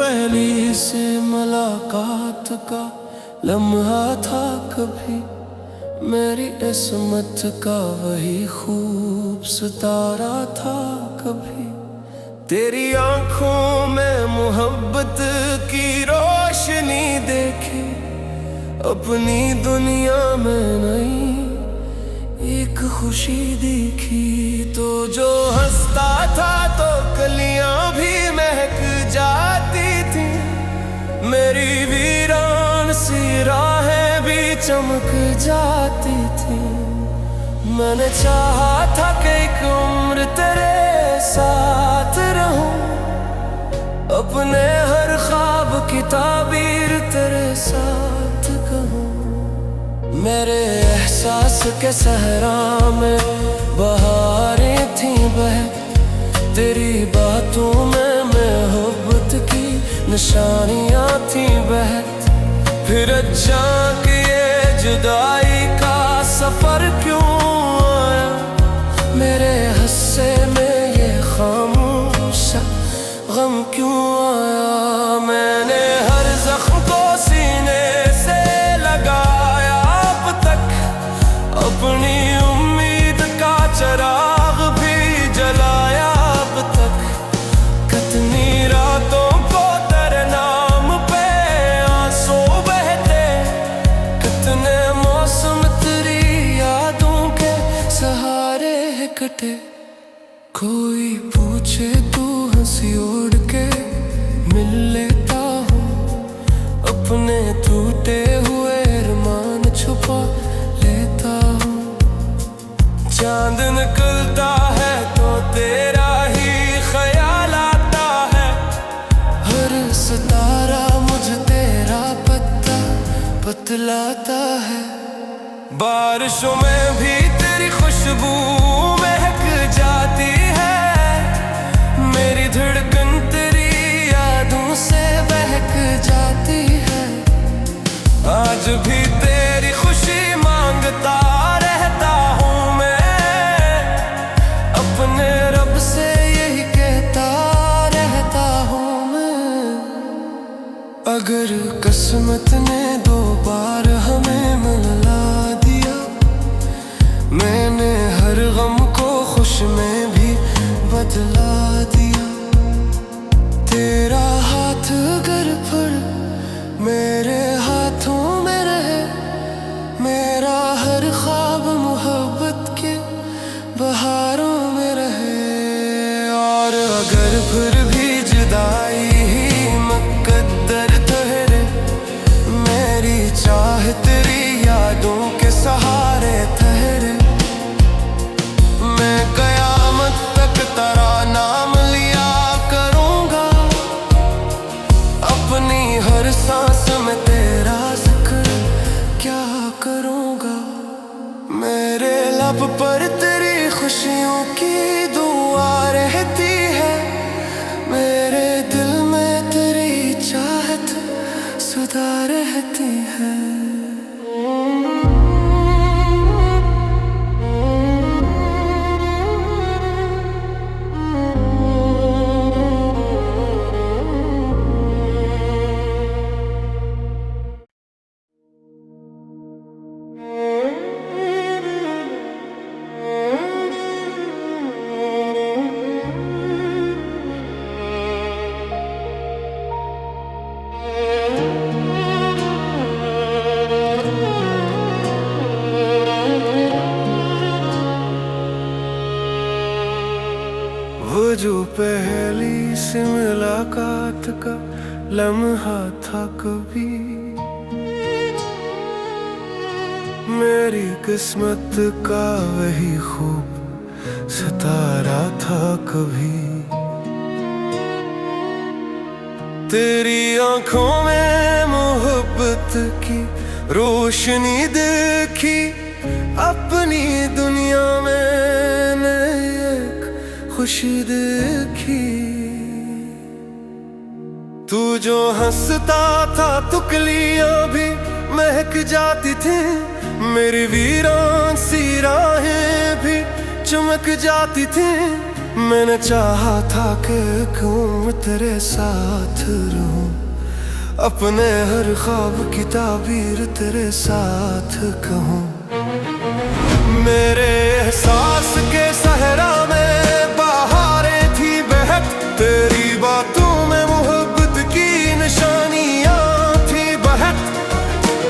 पहली से मुलाकात का लम्हा था कभी, मेरी किस्मत का वही खूब सितारा था कभी। तेरी आंखों में मोहब्बत की रोशनी देखी, अपनी दुनिया में नई एक खुशी दिखी। तो जो हंसता था तो कलियां भी महक जाती थी, मेरी वीरान सी राहें भी चमक जाती थी। मैंने चाहा था कि एक उम्र तेरे साथ रहूं, अपने हर ख्वाब की ताबीर तेरे साथ कहूं। मेरे एहसास के सहरा में बहारें थी बह, तेरी बातों में मोहब्बत की निशानियां थी बहत। फिर अचानक ये जुदाई का सफर क्यों आया, मेरे हिस्से में ये खामोश गम क्यों आया। मैंने हर जख्म को सीने से लगाया अब तक, अपनी उम्मीद का चिराग भी जलाया अब तक। कितनी रातों को तेरे नाम पे आंसू बहते, कितने मौसम तेरी यादों के सहारे कटे। कोई पूछे तू हंसी ओढ़ के मिल लेता हूँ, अपने टूटे हुए अरमान छुपा लेता हूँ। चांद निकलता है तो तेरा ही ख्याल आता है, हर सितारा मुझे तेरा पता बतलाता है। बारिशों में भी तेरी खुशबू महक जाती है, मेरी धड़कन तेरी यादों से बहक जाती है। आज भी तेरी खुशी मांगता रहता हूँ मैं, अपने रब से यही कहता रहता हूँ मैं। अगर किस्मत ने दो बार हमें मिला दिया, मैंने हर गम को खुश में भी बदला दिया। तेरा हाथ अगर फिर मेरे हाथों में रहे, मेरा हर ख्वाब मोहब्बत के बहारों में रहे। और अगर फिर भी जुदाई ही मुकद्दर ठहरे, मेरी चाह तेरी यादों के सहारे ठहरे। मैं कयामत तक तेरा नाम लिया करूँगा, अपनी हर सांस में तेरा जिक्र क्या करूँगा। मेरे लब पर तेरी खुशियों की दुआ रहती है, मेरे दिल में तेरी चाहत सदा रहती है। वो जो पहली से मुलाकात का लम्हा था कभी, मेरी किस्मत का वही खूब सितारा था कभी। तेरी आंखों में मोहब्बत की रोशनी देखी, अपनी दुनिया में एक खुशी देखी। तू जो हंसता था तो कलियां भी महक जाती थी, मेरी वीरान सी राहें भी चमक जाती थी। मैंने चाहा था कि क्यों तेरे साथ रहूं, अपने हर ख्वाब की ताबीर तेरे साथ कहूं। मेरे एहसास के सहरा में बहारें थी बहक, तेरी बातों में मोहब्बत की निशानियां थी बहक।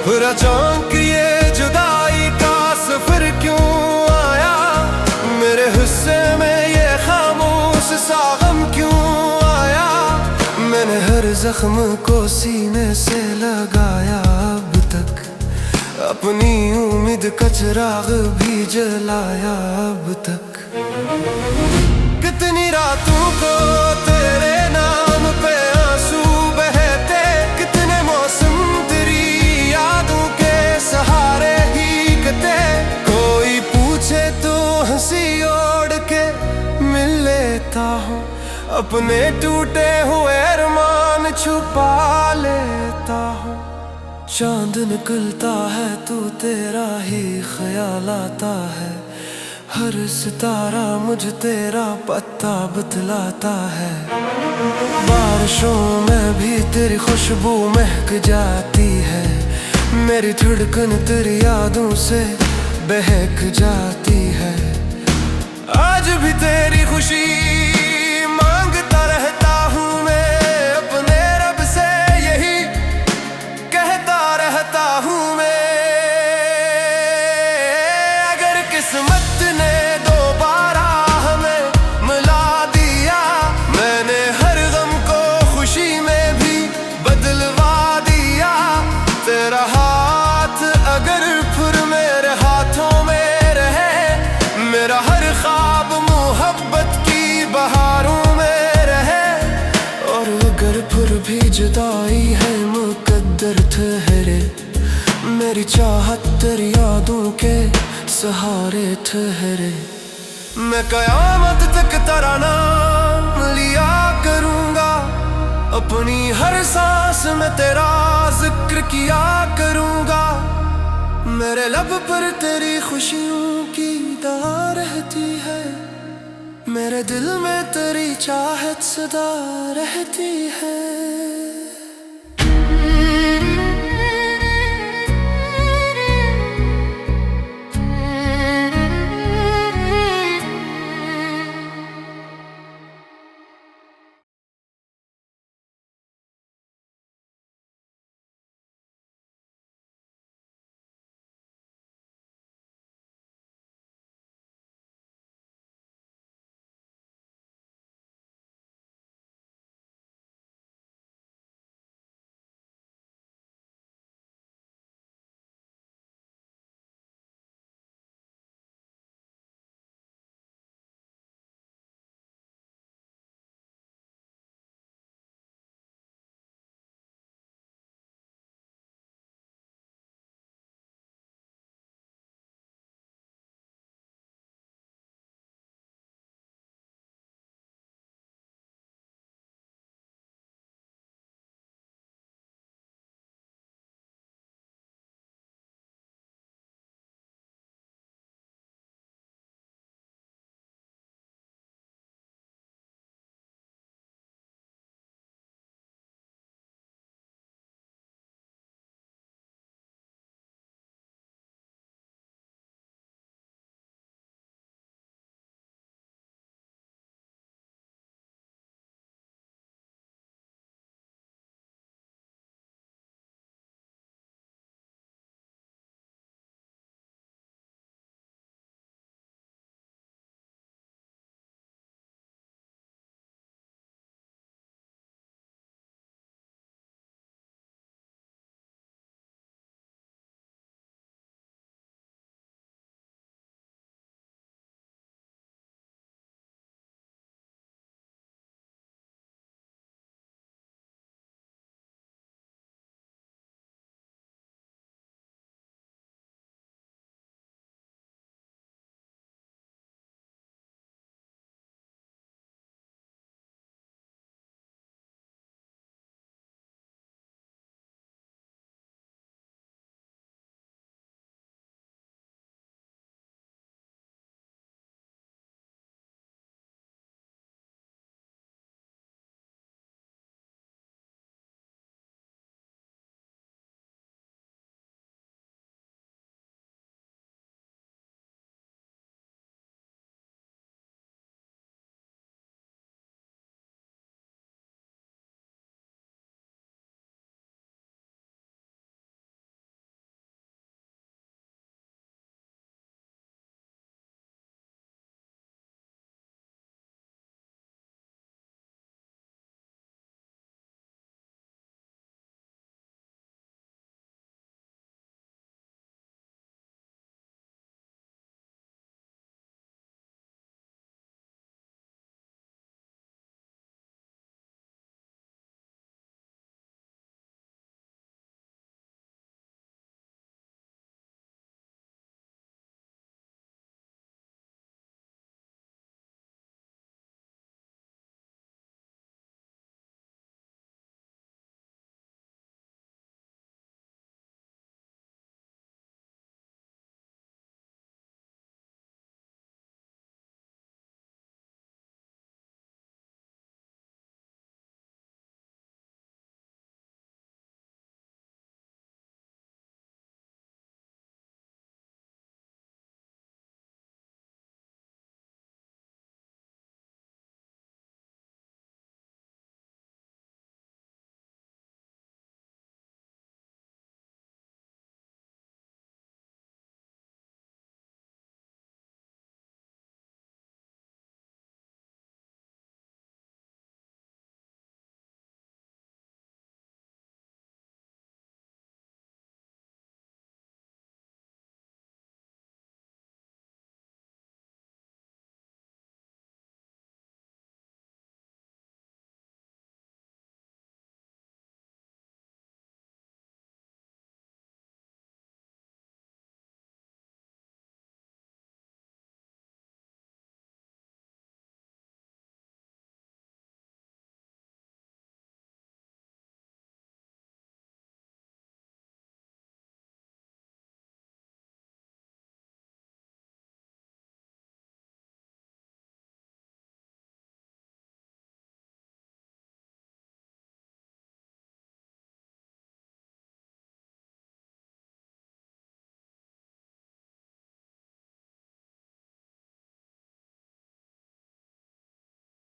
फिर अचानक ये जुदाई का सफर क्यों आया, मेरे हिस्से में ये खामोश सा गम क्यों आया। मैंने हर जख्म को सीने से लगाया अब तक, अपनी उम्मीद का चिराग भी जलाया अब तक। कितनी रातों को तेरे नाम पे आंसू बहते, कितने मौसम तेरी यादों के सहारे ही कटे। कोई पूछे तो हंसी ओढ़ के मिल लेता हूँ, अपने टूटे हुए अरमान छुपा लेता हूँ। चांद निकलता है तो तेरा ही ख्याल आता है, हर सितारा मुझ तेरा पता बतलाता है। बारिशों में भी तेरी खुशबू महक जाती है, मेरी धड़कन तेरी यादों से बहक जाती है। आज भी तेरी खुशी मांगता रहता हूँ मैं, अपने रब से यही कहता रहता हूँ मैं। अगर किस्मत ने दोबारा हमें मिला दिया, मैंने हर गम को खुशी में भी बदलवा दिया। तेरा हाथ अगर फिर मेरे हाथों में रहे, मेरा हर ख्वाब मोहब्बत की बहारों में रहे। और अगर फिर भी जुदाई है मुकद्दर ठहरे, मेरी चाहत तेरी यादों के सहारे ठहरे। मैं कयामत तक तेरा नाम लिया करूंगा, अपनी हर सांस में तेरा जिक्र किया करूंगा। मेरे लब पर तेरी खुशियों की दाग रहती है, मेरे दिल में तेरी चाहत सदा रहती है।